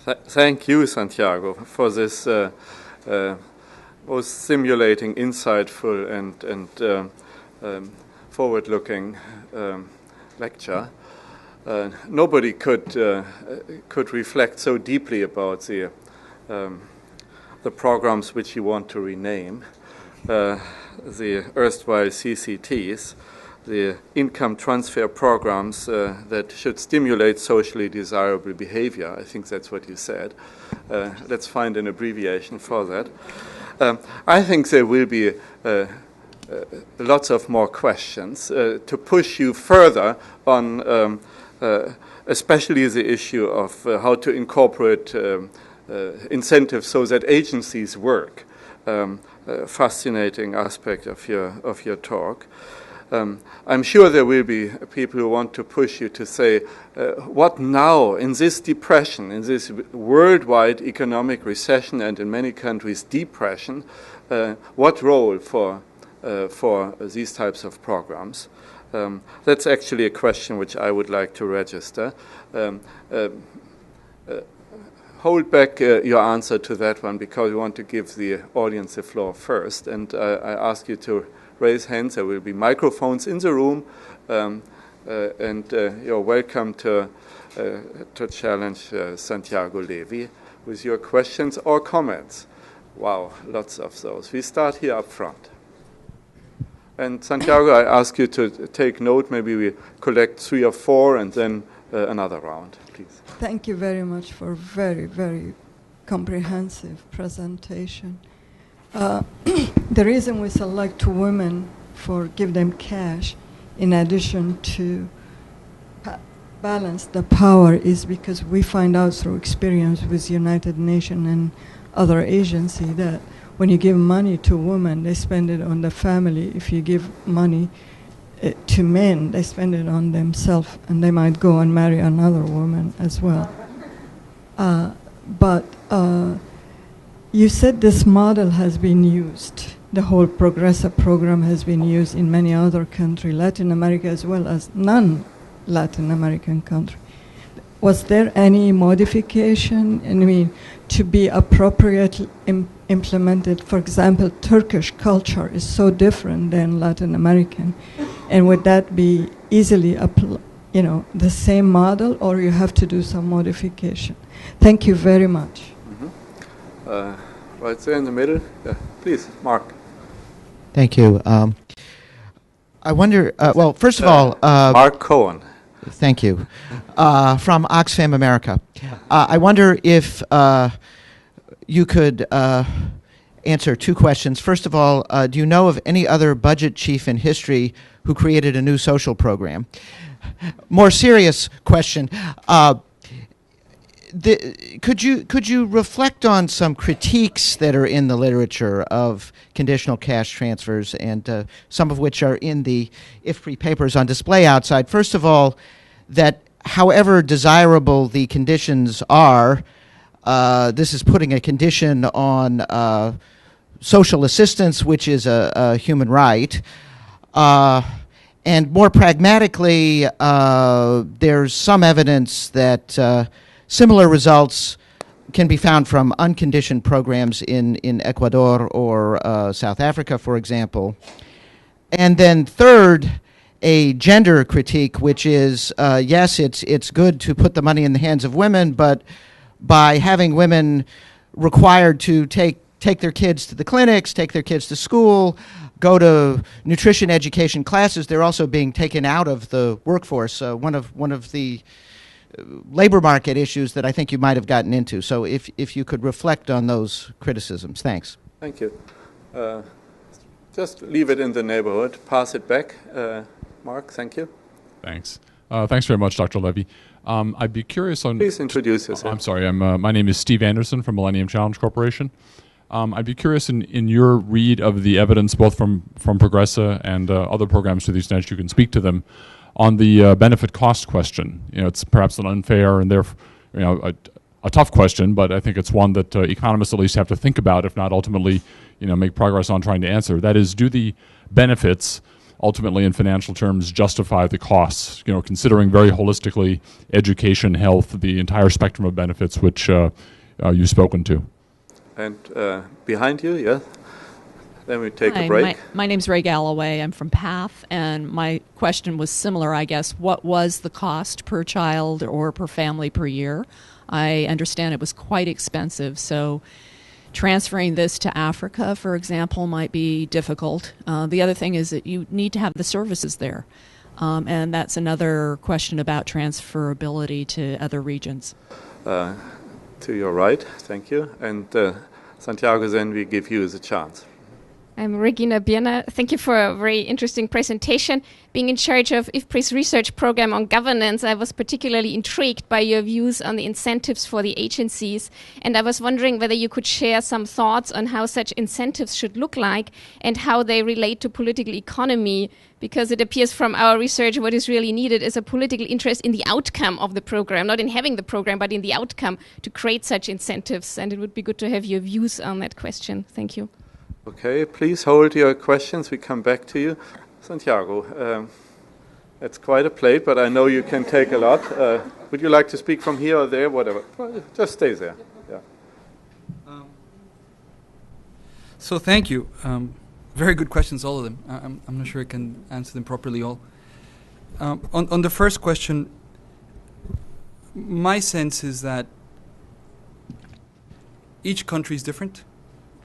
Thank you, Santiago, for this most stimulating, insightful, and forward-looking lecture. Nobody could reflect so deeply about the programs which you want to rename, the erstwhile CCTs, the income transfer programs that should stimulate socially desirable behavior. I think that's what you said. Let's find an abbreviation for that. I think there will be lots of more questions to push you further on especially the issue of how to incorporate incentives so that agencies work. Fascinating aspect of your talk. I'm sure there will be people who want to push you to say, what now in this depression, in this worldwide economic recession and in many countries depression, what role for these types of programs? That's actually a question which I would like to register. Hold back your answer to that one because we want to give the audience the floor first. And I ask you to raise hands. There will be microphones in the room, and you're welcome to challenge Santiago Levy with your questions or comments. Wow, lots of those. We start here up front. And Santiago, I ask you to take note. Maybe we collect 3 or 4 and then another round, please. Thank you very much for a very, very comprehensive presentation. The reason we select women for give them cash in addition to balance the power is because we find out through experience with United Nations and other agencies that when you give money to women, they spend it on the family. If you give money to men, they spend it on themselves, and they might go and marry another woman as well. But you said this model has been used. The whole progressive program has been used in many other countries, Latin America as well as non-Latin American countries. Was there any modification, I mean, to be appropriately implemented? For example, Turkish culture is so different than Latin American. And would that be easily, the same model, or you have to do some modification? Thank you very much. Right there in the middle. Yeah. Please, Mark. Thank you. I wonder, well, first of all... Mark Cohen. Thank you. From Oxfam America. I wonder if you could answer 2 questions. First of all, do you know of any other budget chief in history who created a new social program? More serious question. Could you reflect on some critiques that are in the literature of conditional cash transfers, and some of which are in the IFPRI papers on display outside? First of all, that however desirable the conditions are, this is putting a condition on social assistance, which is a human right. And more pragmatically, there's some evidence that similar results can be found from unconditioned programs in Ecuador or South Africa, for example. And then third, a gender critique, which is, yes, it's good to put the money in the hands of women, but by having women required to take their kids to the clinics, take their kids to school, go to nutrition education classes, they're also being taken out of the workforce. One of the labor market issues that I think you might have gotten into. So if you could reflect on those criticisms. Thanks. Thank you. Just leave it in the neighborhood. Pass it back. Mark, thank you. Thanks. Thanks very much, Dr. Levy. I'd be curious on... Please introduce yourself. I'm sorry. My name is Steve Anderson from Millennium Challenge Corporation. I'd be curious in your read of the evidence, both from Progressa and other programs, to the extent you can speak to them, on the benefit cost question. It's perhaps an unfair and therefore, a tough question, but I think it's one that economists at least have to think about, if not ultimately, make progress on trying to answer. That is, do the benefits ultimately in financial terms justify the costs, considering very holistically education, health, the entire spectrum of benefits which you've spoken to. And behind you, yeah? Then we take Hi, a break. My name's Ray Galloway. I'm from PATH, and my question was similar, I guess. What was the cost per child or per family per year? I understand it was quite expensive, so transferring this to Africa, for example, might be difficult. The other thing is that you need to have the services there, and that's another question about transferability to other regions. To your right, thank you. And Santiago, then we give you the chance. I'm Regina Bierner. Thank you for a very interesting presentation. Being in charge of IFPRI's research program on governance, I was particularly intrigued by your views on the incentives for the agencies. And I was wondering whether you could share some thoughts on how such incentives should look like and how they relate to political economy, because it appears from our research what is really needed is a political interest in the outcome of the program, not in having the program, but in the outcome to create such incentives. And it would be good to have your views on that question. Thank you. Okay, please hold your questions. We come back to you. Santiago, it's quite a plate, but I know you can take a lot. Would you like to speak from here or there, whatever? Just stay there. Yeah. So thank you. Very good questions, all of them. I'm not sure I can answer them properly all. On the first question, my sense is that each country is different.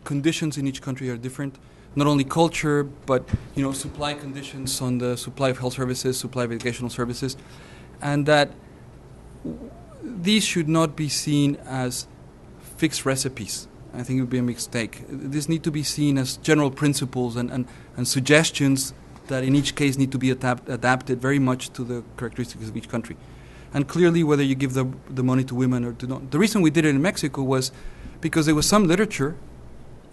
Conditions in each country are different, not only culture, but supply conditions on the supply of health services, supply of educational services, and that these should not be seen as fixed recipes. I think it would be a mistake. These need to be seen as general principles and suggestions that in each case need to be adapted very much to the characteristics of each country. And clearly, whether you give the money to women or to not. The reason we did it in Mexico was because there was some literature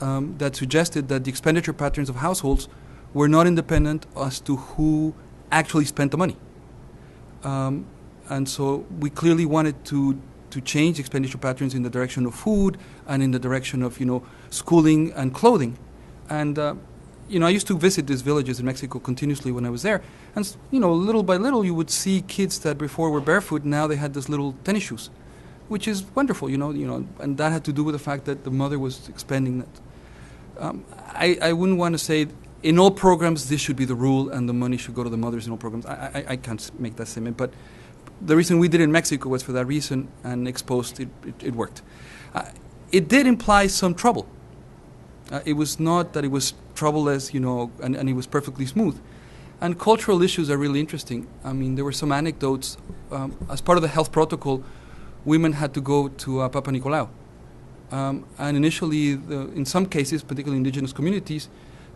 that suggested that the expenditure patterns of households were not independent as to who actually spent the money. And so we clearly wanted to change expenditure patterns in the direction of food and in the direction of, schooling and clothing. And, I used to visit these villages in Mexico continuously when I was there. And, little by little, you would see kids that before were barefoot, now they had these little tennis shoes, which is wonderful, and that had to do with the fact that the mother was expending that. I wouldn't want to say in all programs this should be the rule and the money should go to the mothers in all programs. I can't make that statement, but the reason we did it in Mexico was for that reason, and exposed it worked. It did imply some trouble. It was not that it was troubleless, and it was perfectly smooth. And cultural issues are really interesting. I mean, there were some anecdotes. As part of the health protocol, women had to go to Papa Nicolau. And initially, in some cases, particularly indigenous communities,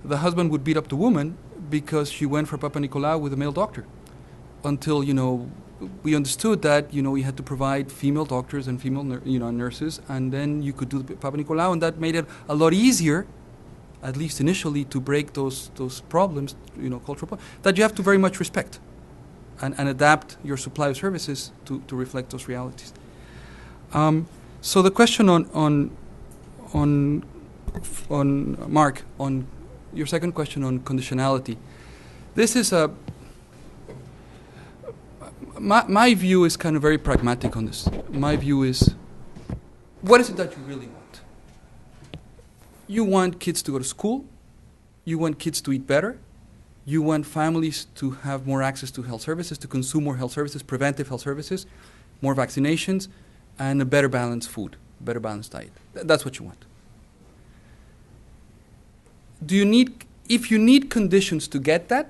the husband would beat up the woman because she went for Papa Nicolau with a male doctor. Until, we understood that, we had to provide female doctors and female nurses, and then you could do the Papa Nicolau, and that made it a lot easier, at least initially, to break those problems, cultural problems, that you have to very much respect and adapt your supply of services to reflect those realities. So the question on Mark, on your second question on conditionality, this is my view is kind of very pragmatic on this. My view is, what is it that you really want? You want kids to go to school, you want kids to eat better, you want families to have more access to health services, to consume more health services, preventive health services, more vaccinations, and a better balanced food, better balanced diet. That's what you want. If you need conditions to get that,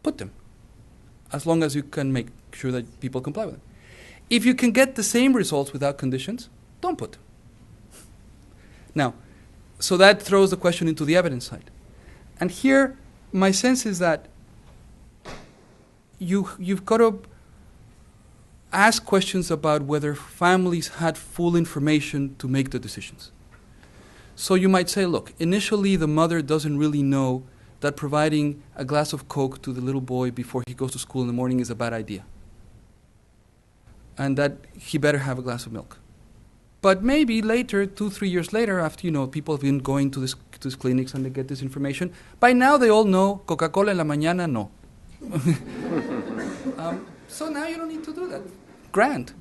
put them, as long as you can make sure that people comply with them. If you can get the same results without conditions, don't put them. Now, so that throws the question into the evidence side. And here, my sense is that you've got to ask questions about whether families had full information to make the decisions. So you might say, look, initially the mother doesn't really know that providing a glass of Coke to the little boy before he goes to school in the morning is a bad idea, and that he better have a glass of milk. But maybe later, 2-3 years later, after people have been going to to these clinics and they get this information. By now they all know Coca-Cola en la mañana, no. So now you don't need to do that. Grand.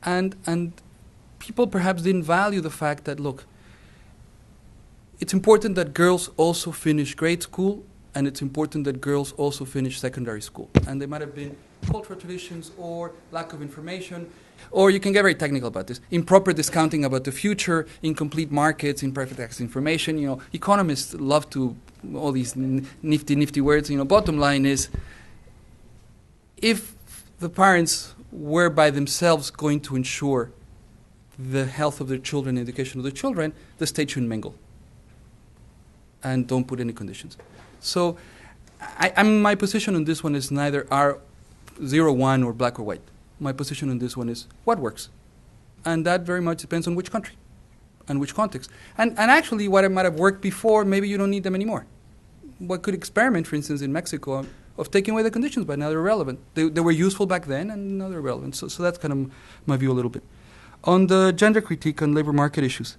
And people perhaps didn't value the fact that, look, it's important that girls also finish grade school, and it's important that girls also finish secondary school. And there might have been cultural traditions or lack of information, or you can get very technical about this, improper discounting about the future, incomplete markets, imperfect access to information. You know, economists love to, all these nifty words. You know, bottom line is, if the parents were by themselves going to ensure the health of their children, education of their children, the state shouldn't mingle. And don't put any conditions. So my position on this one is neither R01 or black or white. My position on this one is what works. And that very much depends on which country and which context. And actually what might have worked before, maybe you don't need them anymore. One could experiment, for instance, in Mexico of taking away the conditions, but now they're irrelevant. They were useful back then, and now they're irrelevant. So that's kind of my view a little bit. On the gender critique on labor market issues,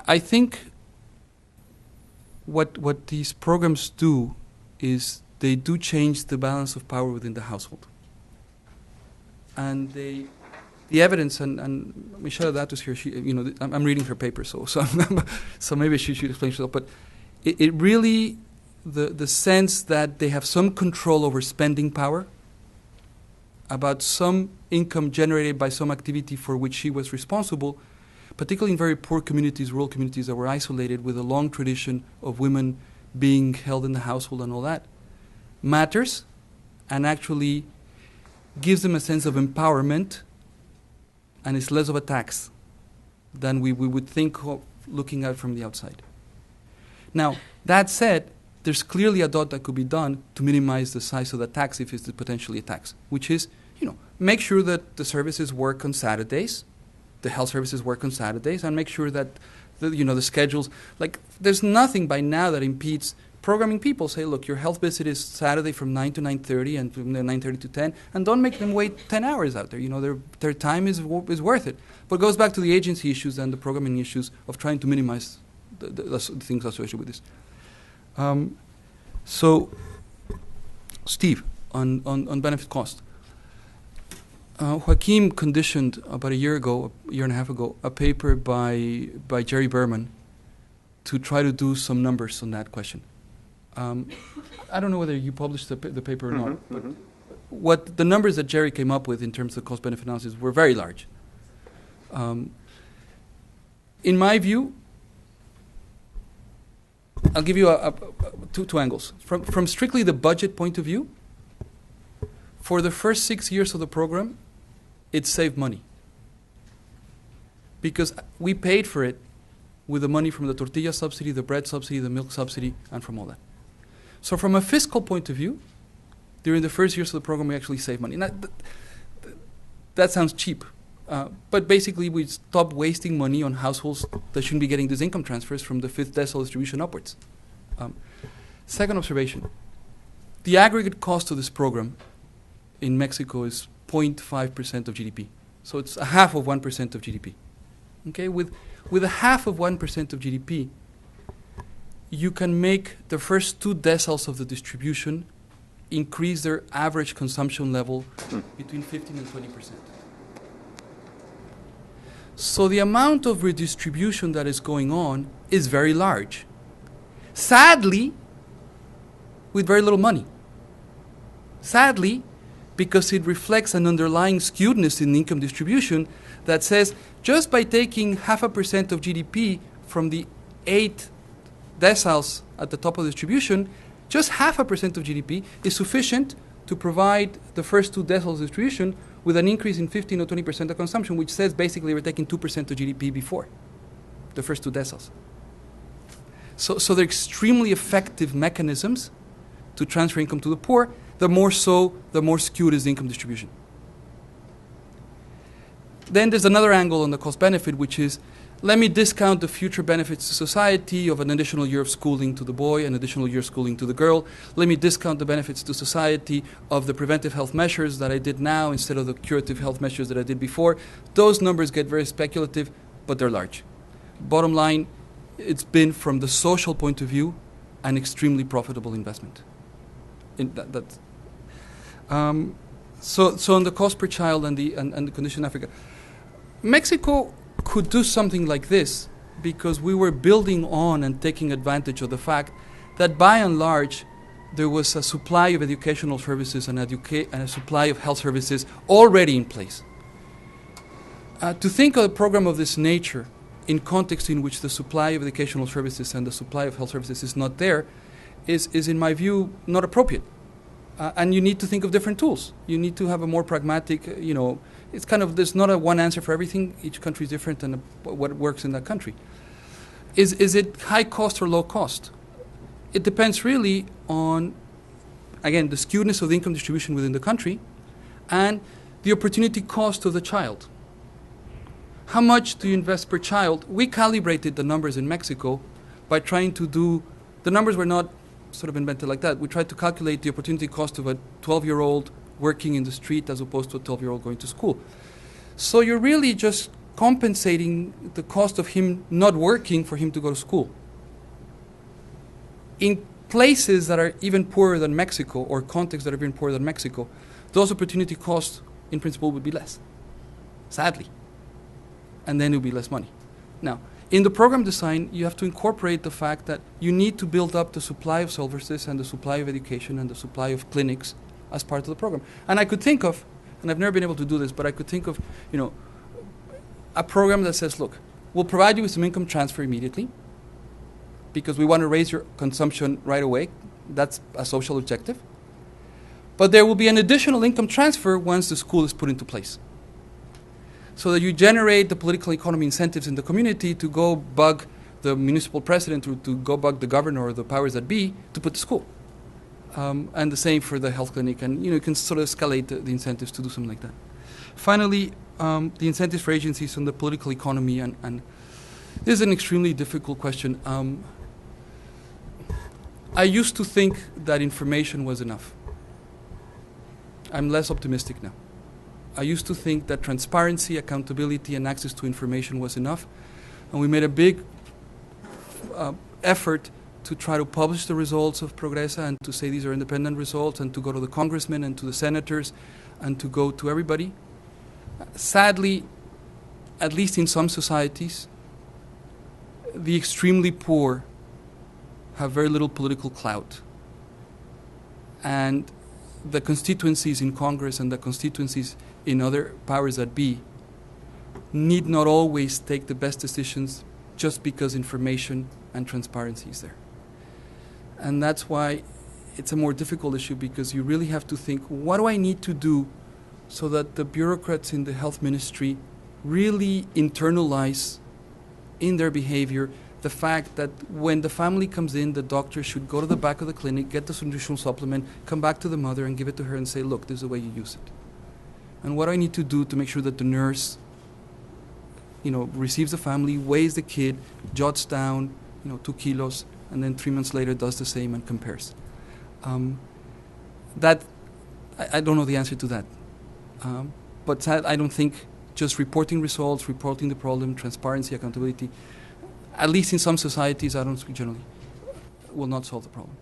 I think what these programs do is they do change the balance of power within the household. And the evidence, and Michelle Datus here, I'm reading her paper, so maybe she should explain herself, but it really, the sense that they have some control over spending power, about some income generated by some activity for which she was responsible, particularly in very poor communities, rural communities that were isolated with a long tradition of women being held in the household and all that, matters and actually gives them a sense of empowerment, and it's less of a tax than we would think of looking at from the outside. Now, that said, there's clearly a dot that could be done to minimize the size of the tax if it's potentially a tax, which is, make sure that the services work on Saturdays, the health services work on Saturdays, and make sure that the schedules, like there's nothing by now that impedes programming people. Say, look, your health visit is Saturday from 9 to 9:30 and from 9:30 to 10, and don't make them wait 10 hours out there. Their time is worth it. But it goes back to the agency issues and the programming issues of trying to minimize the things associated with this. So, Steve, on benefit cost. Joaquim conditioned about a year and a half ago, a paper by Jerry Berman to try to do some numbers on that question. I don't know whether you published the paper or not, but what the numbers that Jerry came up with in terms of cost-benefit analysis were very large. In my view, I'll give you two angles. From strictly the budget point of view, for the first 6 years of the program, it saved money. Because we paid for it with the money from the tortilla subsidy, the bread subsidy, the milk subsidy, and from all that. So from a fiscal point of view, during the first years of the program, we actually saved money. Now, that sounds cheap. But basically, we stopped wasting money on households that shouldn't be getting these income transfers from the fifth decile distribution upwards. Second observation, the aggregate cost of this program in Mexico is 0.5% of GDP. So it's a half of 1% of GDP. Okay, with a half of 1% of GDP, you can make the first 2 deciles of the distribution increase their average consumption level between 15 and 20%. So the amount of redistribution that is going on is very large. Sadly, with very little money. Sadly, because it reflects an underlying skewedness in income distribution that says just by taking 0.5% of GDP from the 8 deciles at the top of the distribution, just 0.5% of GDP is sufficient to provide the first 2 deciles of distribution with an increase in 15 or 20% of consumption, which says basically we're taking 2% of GDP before the first 2 deciles. So they're extremely effective mechanisms to transfer income to the poor. The more so, the more skewed is the income distribution. Then there's another angle on the cost benefit, which is let me discount the future benefits to society of an additional year of schooling to the boy, an additional year of schooling to the girl. Let me discount the benefits to society of the preventive health measures that I did now instead of the curative health measures that I did before. Those numbers get very speculative, but they're large. Bottom line, it's been, from the social point of view, an extremely profitable investment. So on the cost per child and the condition in Africa, Mexico could do something like this because we were building on and taking advantage of the fact that by and large there was a supply of educational services and a supply of health services already in place. To think of a program of this nature in context in which the supply of educational services and the supply of health services is not there is in my view, not appropriate. And you need to think of different tools. You need to have a more pragmatic, it's kind of, there's not a one answer for everything. Each country is different and what works in that country. Is it high cost or low cost? It depends really on, again, the skewedness of the income distribution within the country and the opportunity cost of the child. How much do you invest per child? We calibrated the numbers in Mexico by trying to do, the numbers were not sort of invented like that. We tried to calculate the opportunity cost of a 12-year-old working in the street as opposed to a 12-year-old going to school. So you're really just compensating the cost of him not working for him to go to school. In places that are even poorer than Mexico, or contexts that are even poorer than Mexico, those opportunity costs in principle would be less, sadly. And then it would be less money. Now, in the program design, you have to incorporate the fact that you need to build up the supply of services and the supply of education and the supply of clinics as part of the program. And I could think of, and I've never been able to do this, but I could think of, a program that says, look, we'll provide you with some income transfer immediately because we want to raise your consumption right away. That's a social objective. But there will be an additional income transfer once the school is put into place, so that you generate the political economy incentives in the community to go bug the municipal president or to go bug the governor or the powers that be to put the school. And the same for the health clinic. And you can sort of escalate the incentives to do something like that. Finally, the incentives for agencies on the political economy. And this is an extremely difficult question. I used to think that information was enough. I'm less optimistic now. I used to think that transparency, accountability, and access to information was enough. And we made a big effort to try to publish the results of Progresa and to say these are independent results and to go to the congressmen and to the senators and to go to everybody. Sadly, at least in some societies, the extremely poor have very little political clout. And the constituencies in Congress and the constituencies in other powers that be need not always take the best decisions just because information and transparency is there. And that's why it's a more difficult issue, because you really have to think, what do I need to do so that the bureaucrats in the health ministry really internalize in their behavior the fact that when the family comes in, the doctor should go to the back of the clinic, get the nutritional supplement, come back to the mother and give it to her and say, look, this is the way you use it. And what do I need to do to make sure that the nurse, receives the family, weighs the kid, jots down, 2 kilos, and then 3 months later does the same and compares. I don't know the answer to that. But I don't think just reporting results, reporting the problem, transparency, accountability, at least in some societies, I don't speak generally, will not solve the problem.